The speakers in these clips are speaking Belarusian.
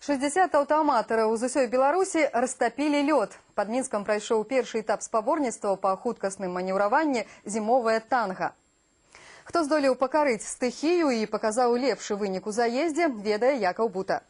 60 аўтаматараў з усёй Беларусі растапілі лёд. Пад Мінскам прайшоў першы этап спаборніцтва па хуткасным манеўраванні «Зімовае танга». Хто здолеў пакарыць стыхію і паказаў лепшы вынік у заездзе, ведае Якаў Бута.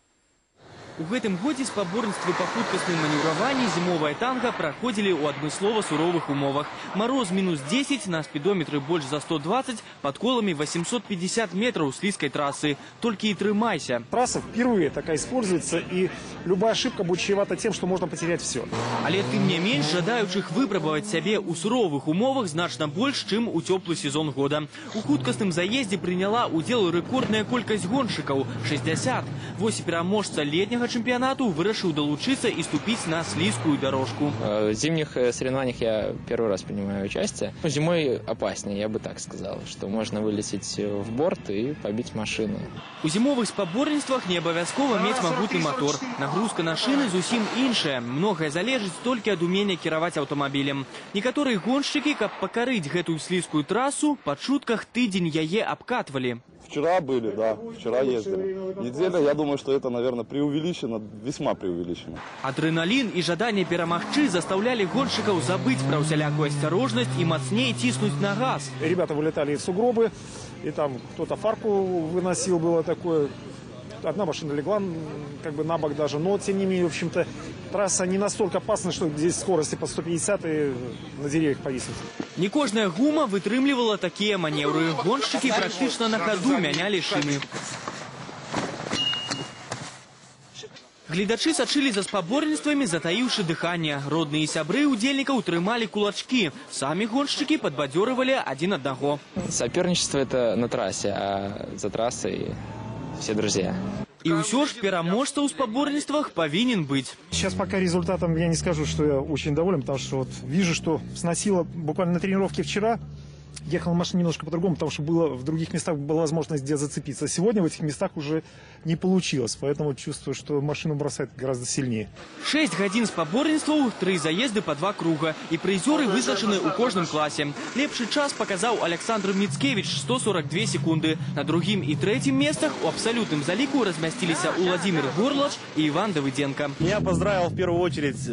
У гэтым годзе спаборніцтвы па хуткасным манеўраванні «Зімовае танга» праходзілі ў адмыслова суровых умовах. Мароз -10, на спідометры больш за 120, под коламі 850 метров слизкой трассы. Только и трымайся. Трасса впервые такая используется, и любая ошибка будет чревата тем, что можно потерять все. Але тым не менш жадаючых выпрабаваць сябе ў суровых умовах значна больш, чым у цёплы сезон года. У хуткасным заездзе прыняла удзел рэкордная колькасць гоншчыкаў – 60. Вось пераможца летняга чемпионату вырашыў долучиться и ступить на слизкую дорожку. В зимних соревнованиях я первый раз принимаю участие. Зимой опаснее, я бы так сказал, что можно вылететь в борт и побить машину. У зимовых спаборніцтвах не абавязкова мець магутны мотор. Нагрузка на шины зусім іншая. Многое залежыць толькі ад умення кіраваць аўтамабілем. Некаторыя гоншчыкі, каб пакарыць гэтую слизкую трассу, па чутках тыдзень яе абкатвалі. Вчера были, да, вчера ездили. Неделя, я думаю, что это, наверное, преувеличено, весьма преувеличено. Адреналин и жадание перамагчы заставляли гонщиков забыть про усялякую осторожность и мацнее тиснуть на газ. Ребята вылетали в сугробы, и там кто-то фарку выносил, было такое. Одна машина легла как бы на бок даже, но тем не менее, в общем-то, трасса не настолько опасна, что здесь скорости по 150 и на деревьях повиснуть. Не кожная гума вытрымлівала такие маневры. Гонщики практично на ходу мяняли шины. Гледачы сачылі за спаборніцтвамі, затаіўшы дыханне. Родныя сябры удзельнікаў трымалі кулачкі. Самі гоншчыкі падбадзёрывалі адзін аднаго. Соперничество это на трассе, а за трассой все друзья. И ўсё ж пераможца ў спаборніцтвах повинен быть. Сейчас пока результатом я не скажу, что я очень доволен, потому что вот вижу, что сносило буквально на тренировке вчера. Ехала машина немножко по-другому, потому что в других местах была возможность где зацепиться. Сегодня в этих местах уже не получилось, поэтому чувствую, что машину бросает гораздо сильнее. 6 гадзін спаборніцтваў, 3 заезды по 2 круга. И призеры вызначены у кожным классе. Лепшы час показал Александр Мицкевич – 142 секунды. На другим и третьем местах у абсолютным залику разместились Владимир Горлач и Иван Давыденко. Меня поздравил в первую очередь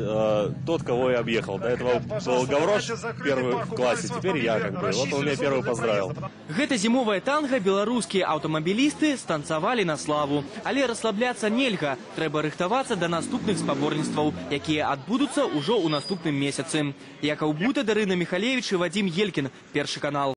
тот, кого я объехал. До этого был Гаврош первый в классе, теперь я как бы. Вот он меня первый поздравил. Гэта зімовая танга беларускія аўтамабілісты станцавалі на славу. Але расслабляцца нельга. Трэба рыхтавацца да наступных спаборніцтваў, якія адбудуцца ўжо ў наступным месяцы. Якаў Бута, Дарына Михалевич і Вадим Елькін. Першы канал.